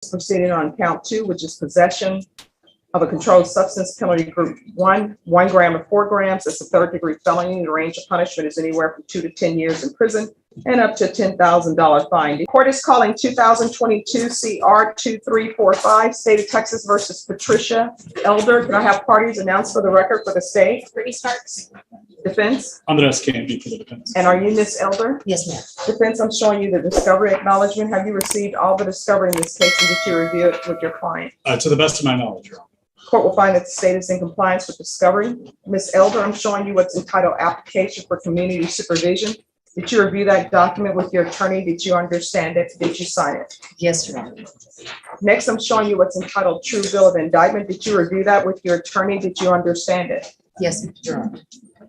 Proceeding on count 2, which is possession of a controlled substance, penalty group 1, 1 gram or 4 grams. It's a third-degree felony. The range of punishment is anywhere from 2 to 10 years in prison and up to a $10,000 fine. The court is calling 2022 CR 2345, State of Texas versus Patricia Elder. Can I have parties announced for the record for the state? Brittany Starks. Defense? Andres can't be for the defense. And are you Miss Elder? Yes, ma'am. Defense, I'm showing you the discovery acknowledgement. Have you received all the discovery in this case, and did you review it with your client? To the best of my knowledge, Your Honor. Court will find that the state is in compliance with discovery. Ms. Elder, I'm showing you what's entitled application for community supervision. Did you review that document with your attorney? Did you understand it? Did you sign it? Yes, Your Honor. Next, I'm showing you what's entitled true bill of indictment. Did you review that with your attorney? Did you understand it? Yes, Your Honor.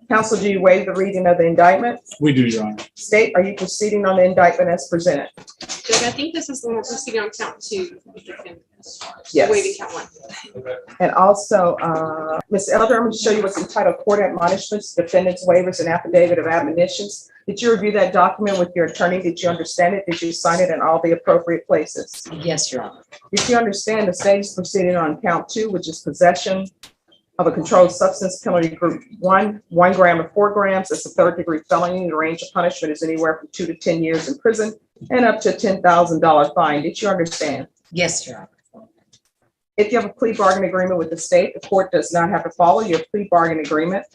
Counsel, do you waive the reading of the indictment? We do, Your Honor. State, are you proceeding on the indictment as presented? Judge, I think this is the one we're proceeding on count 2. Yes. Waiving count 1. And also, Ms. Elder, I'm going to show you what's entitled court admonishments, defendants waivers, and affidavit of admonitions. Did you review that document with your attorney? Did you understand it? Did you sign it in all the appropriate places? Yes, Your Honor. Did you understand the state is proceeding on count 2, which is possession of a controlled substance, penalty group 1, 1 gram or 4 grams. It's a third-degree felony. The range of punishment is anywhere from 2 to 10 years in prison and up to a $10,000 fine. Did you understand? Yes, Your Honor. If you have a plea bargain agreement with the state, the court does not have to follow your plea bargain agreement.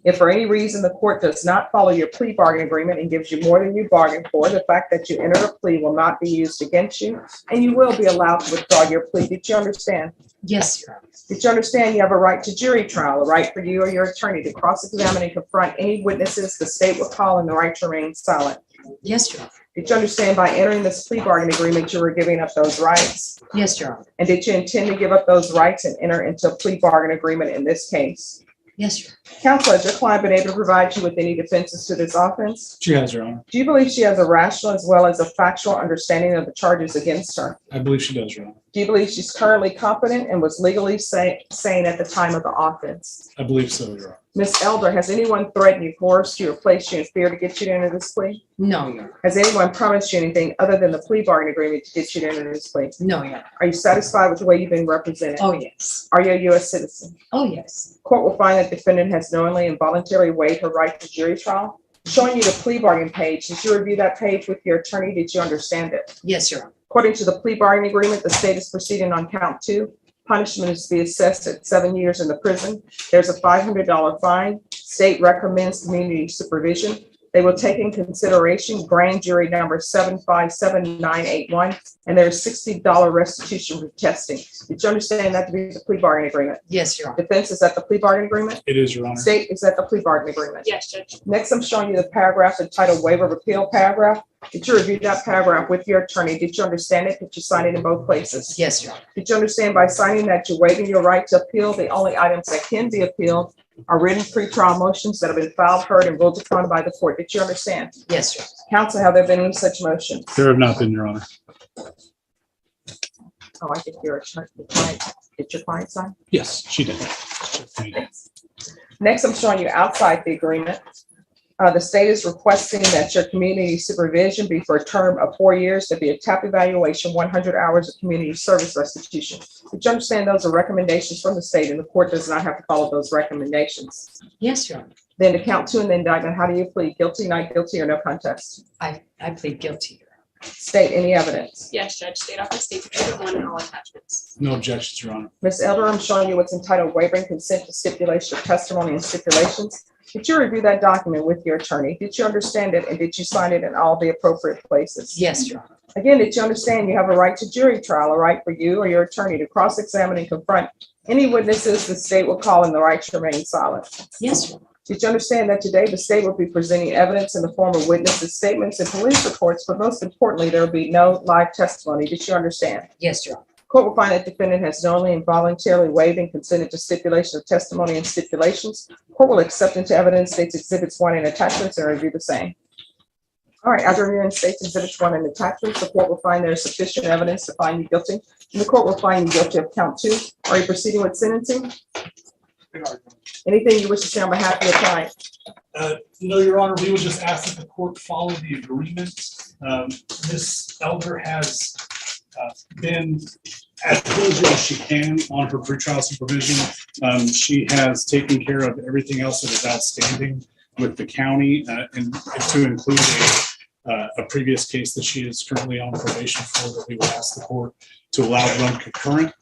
If for any reason the court does not follow your plea bargain agreement and gives you more than you bargained for, the fact that you entered a plea will not be used against you, and you will be allowed to withdraw your plea. Did you understand? Yes, Your Honor. Did you understand you have a right to jury trial, a right for you or your attorney to cross-examine and confront any witnesses the state will call, and the right to remain silent? Yes, Your Honor. Did you understand by entering this plea bargain agreement, you were giving up those rights? Yes, Your Honor. And did you intend to give up those rights and enter into a plea bargain agreement in this case? Yes, Your Honor. Counsel, has your client been able to provide you with any defenses to this offense? She has, Your Honor. Do you believe she has a rational as well as a factual understanding of the charges against her? I believe she does, Your Honor. Do you believe she's currently competent and was legally sane at the time of the offense? I believe so, Your Honor. Ms. Elder, has anyone threatened you, coerced you, or placed you in fear to get you to enter this plea? No, Your Honor. Has anyone promised you anything other than the plea bargain agreement to get you to enter this plea? No, Your Honor. Are you satisfied with the way you've been represented? Oh, yes. Are you a U.S. citizen? Oh, yes. Court will find that defendant has knowingly and voluntarily waived her right to jury trial. Showing you the plea bargain page, did you review that page with your attorney? Did you understand it? Yes, Your Honor. According to the plea bargain agreement, the state is proceeding on count 2. Punishment is to be assessed at 7 years in the prison. There's a $500 fine. State recommends community supervision. They will take in consideration grand jury number 757981, and there's $60 restitution for testing. Did you understand that to be the plea bargain agreement? Yes, Your Honor. Defense, is that the plea bargain agreement? It is, Your Honor. State, is that the plea bargain agreement? Yes, Judge. Next, I'm showing you the paragraph entitled waiver of appeal paragraph. Did you review that paragraph with your attorney? Did you understand it? Did you sign it in both places? Yes, Your Honor. Did you understand by signing that you're waiving your right to appeal? The only items that can be appealed are written pretrial motions that have been filed, heard, and ruled upon by the court. Did you understand? Yes, Your Honor. Counsel, have there been any such motions? There have not been, Your Honor. Oh, I think your attorney, client, did your client sign? Yes, she did. Next, I'm showing you outside the agreement. The state is requesting that your community supervision be for a term of 4 years, to be a TAP evaluation, 100 hours of community service restitution. Did you understand those are recommendations from the state, and the court does not have to follow those recommendations? Yes, Your Honor. Then to count 2 in the indictment, how do you plead? Guilty, not guilty, or no contest? I plead guilty, Your Honor. State any evidence. Yes, Judge. State office State Exhibit 1 and all attachments. No objections, Your Honor. Ms. Elder, I'm showing you what's entitled waiving consent to stipulation of testimony and stipulations. Did you review that document with your attorney? Did you understand it, and did you sign it in all the appropriate places? Yes, Your Honor. Again, did you understand you have a right to jury trial, a right for you or your attorney to cross-examine and confront any witnesses the state will call, and the right to remain silent? Yes, Your Honor. Did you understand that today the state will be presenting evidence in the form of witnesses' statements and police reports, but most importantly, there will be no live testimony? Did you understand? Yes, Your Honor. Court will find that defendant has knowingly and voluntarily waived and consented to stipulation of testimony and stipulations. Court will accept into evidence states exhibits 1 and attachments and review the same. All right, after reviewing states exhibits 1 and attachments, the court will find there is sufficient evidence to find you guilty, and the court will find you guilty of count 2. Are you proceeding with sentencing? Anything you wish to say on behalf of your client? No, Your Honor, we would just ask that the court follow the agreement. Ms. Elder has been as diligent as she can on her pretrial supervision. She has taken care of everything else that is outstanding with the county, and to include a previous case that she is currently on probation for, that we will ask the court to allow run concurrent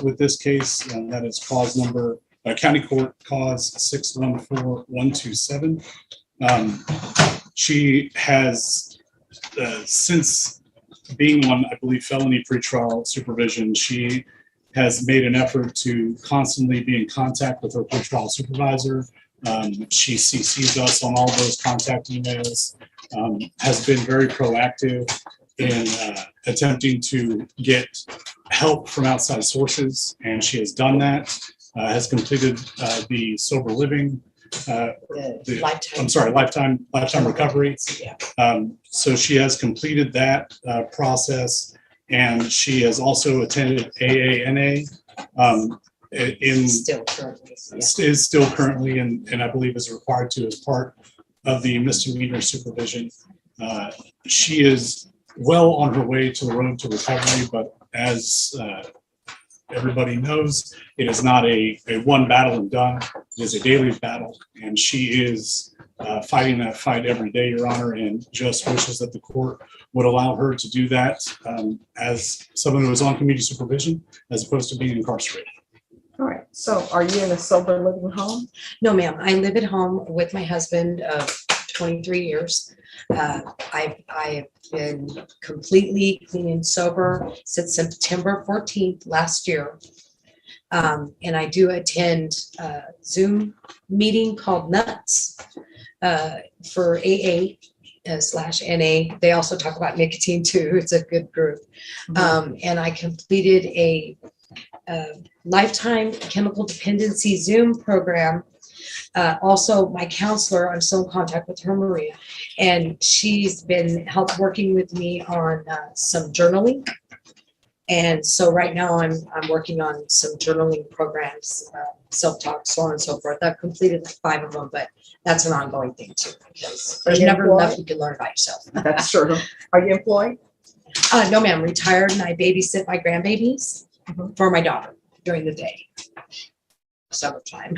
with this case. And that is cause number, County Court Cause 614127. She has, since being on, I believe, felony pretrial supervision, she has made an effort to constantly be in contact with her pretrial supervisor. She CCs us on all those contact emails, has been very proactive in attempting to get help from outside sources, and she has done that, has completed the sober living, lifetime recovery. Yeah. So she has completed that process, and she has also attended AANA. Still currently. Yeah. Is still currently, and I believe is required to as part of the misdemeanor supervision. She is well on her way to the road to recovery, but as everybody knows, it is not a one battle and done. It is a daily battle, and she is fighting that fight every day, Your Honor, and just wishes that the court would allow her to do that as someone who is on community supervision as opposed to being incarcerated. All right, so are you in a sober living home? No, ma'am. I live at home with my husband of 23 years. I've been completely clean and sober since September 14th last year. And I do attend a Zoom meeting called NUTS for AA / NA. They also talk about nicotine too. It's a good group. And I completed a lifetime chemical dependency Zoom program. Also, my counselor, I'm still in contact with her, Maria, and she's been working with me on some journaling. And so right now I'm working on some journaling programs, self-talk, so on and so forth. I've completed like 5 of them, but that's an ongoing thing too, because there's never enough you can learn about yourself. That's true. Are you employed? No, ma'am, retired, and I babysit my grandbabies for my daughter during the day, summertime.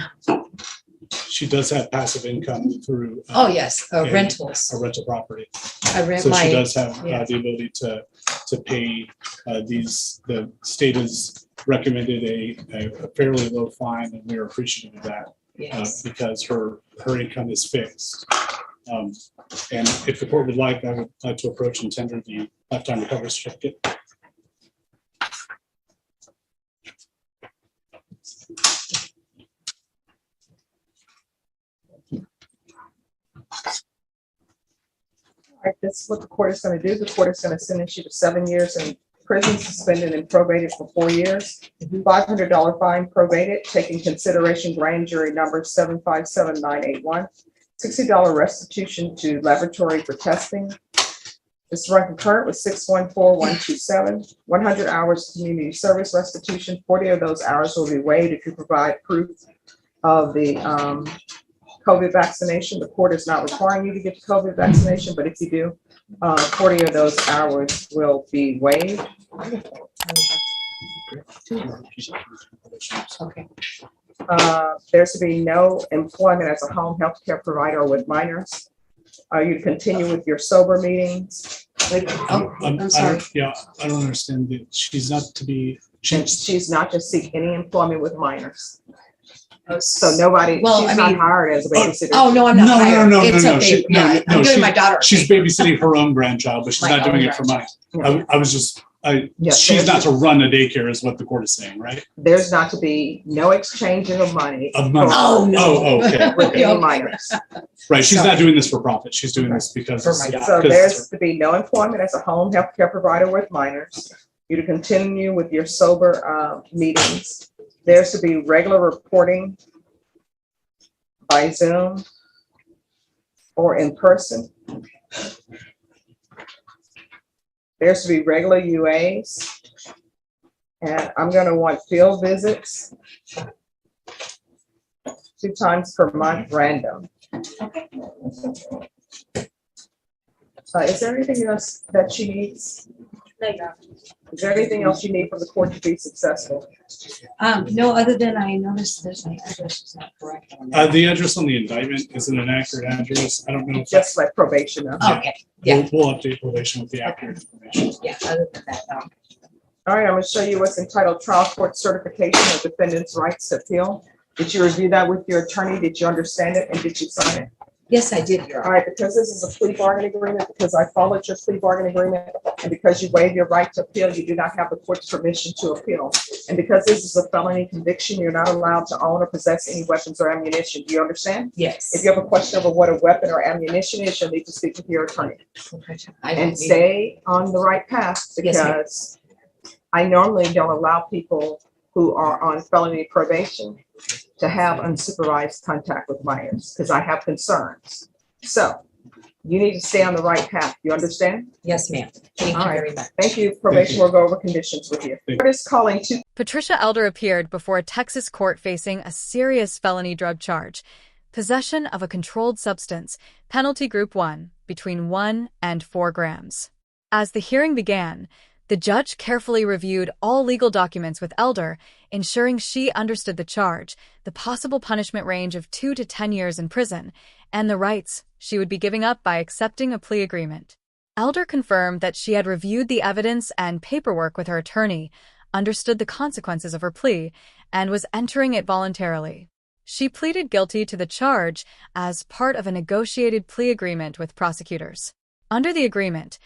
She does have passive income through Oh, yes, a rentals. rental property. I rent So she my, does have yeah. the ability to pay these. The state has recommended a fairly low fine, and we're appreciative of that yes. because her income is fixed. And if the court would like, I would like to approach and tender the lifetime recovery certificate. All right, this is what the court is going to do. The court is going to sentence you to 7 years in prison, suspended and probated for 4 years. $500 fine probated, taking consideration grand jury number 757981. $60 restitution to laboratory for testing. This run concurrent with 614127. 100 hours community service restitution. 40 of those hours will be waived if you provide proof of the COVID vaccination. The court is not requiring you to get the COVID vaccination, but if you do, 40 of those hours will be waived. Okay. There's to be no employment as a home health care provider or with minors. You continue with your sober meetings. I'm sorry. Yeah, I don't understand that she's not to be. She's not to seek any employment with minors. Oh, So nobody, Well, she's I not mean- hired as a babysitter. Oh, no, I'm not hired. It's No, okay. she- no, Yeah, no, I'm doing my she- daughter. She's babysitting her own grandchild, but she's My not doing own it for money. Yeah. I was just, Yes, she's there's- not to run a daycare is what the court is saying, right? There's not to be no exchanging of money Of money. Oh, no. Oh, okay. with any Okay. minors. Right, she's Sorry. not doing this for profit. She's doing this because. For my daughter. So because- there's to be no employment as a home health care provider with minors. You to continue with your sober meetings. There's to be regular reporting by Zoom or in person. There's to be regular UAs. And I'm going to want field visits 2 times per month, random. Is there anything else that she needs? No, Your Honor. Is there anything else you need from the court to be successful? No, other than I noticed there's my address is not correct on there. The address on the indictment isn't an accurate address. I don't know if Just like probation, though. Okay, yeah, we'll update probation with the accurate information. yeah, other than that, no. All right, I'm going to show you what's entitled Trial Court Certification of Defendant's Rights to Appeal. Did you review that with your attorney? Did you understand it? And did you sign it? Yes, I did, Your All Honor. right, because this is a plea bargaining agreement, because I followed your plea bargaining agreement, and because you waive your right to appeal, you do not have the court's permission to appeal. And because this is a felony conviction, you're not allowed to own or possess any weapons or ammunition. Do you understand? Yes. If you have a question over what a weapon or ammunition is, you'll need to speak with your attorney. I don't And need- stay on the right path, Yes, ma'am. because I normally don't allow people who are on felony probation to have unsupervised contact with minors, because I have concerns. So you need to stay on the right path. You understand? Yes, ma'am. Thank you All right. very much. Thank you. Probation will go over conditions with you. Thank Court is calling to Patricia Elder appeared before a Texas court facing a serious felony drug charge, possession of a controlled substance, penalty group 1, between 1 and 4 grams. As the hearing began, the judge carefully reviewed all legal documents with Elder, ensuring she understood the charge, the possible punishment range of 2 to 10 years in prison, and the rights she would be giving up by accepting a plea agreement. Elder confirmed that she had reviewed the evidence and paperwork with her attorney, understood the consequences of her plea, and was entering it voluntarily. She pleaded guilty to the charge as part of a negotiated plea agreement with prosecutors. Under the agreement,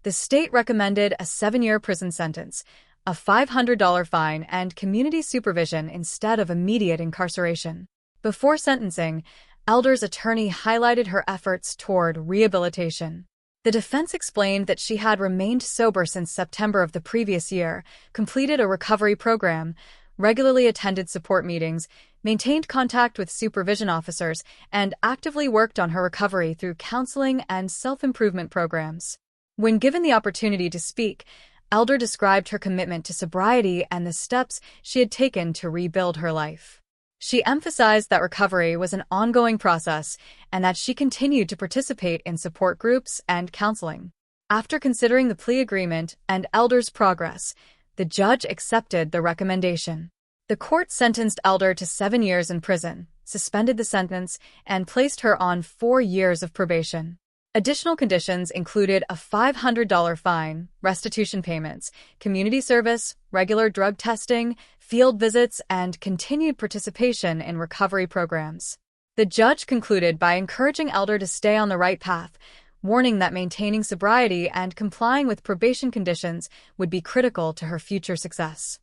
the state recommended a 7-year prison sentence, a $500 fine, and community supervision instead of immediate incarceration. Before sentencing, Elder's attorney highlighted her efforts toward rehabilitation. The defense explained that she had remained sober since September of the previous year, completed a recovery program, regularly attended support meetings, maintained contact with supervision officers, and actively worked on her recovery through counseling and self-improvement programs. When given the opportunity to speak, Elder described her commitment to sobriety and the steps she had taken to rebuild her life. She emphasized that recovery was an ongoing process and that she continued to participate in support groups and counseling. After considering the plea agreement and Elder's progress, the judge accepted the recommendation. The court sentenced Elder to 7 years in prison, suspended the sentence, and placed her on 4 years of probation. Additional conditions included a $500 fine, restitution payments, community service, regular drug testing, field visits, and continued participation in recovery programs. The judge concluded by encouraging Elder to stay on the right path, warning that maintaining sobriety and complying with probation conditions would be critical to her future success.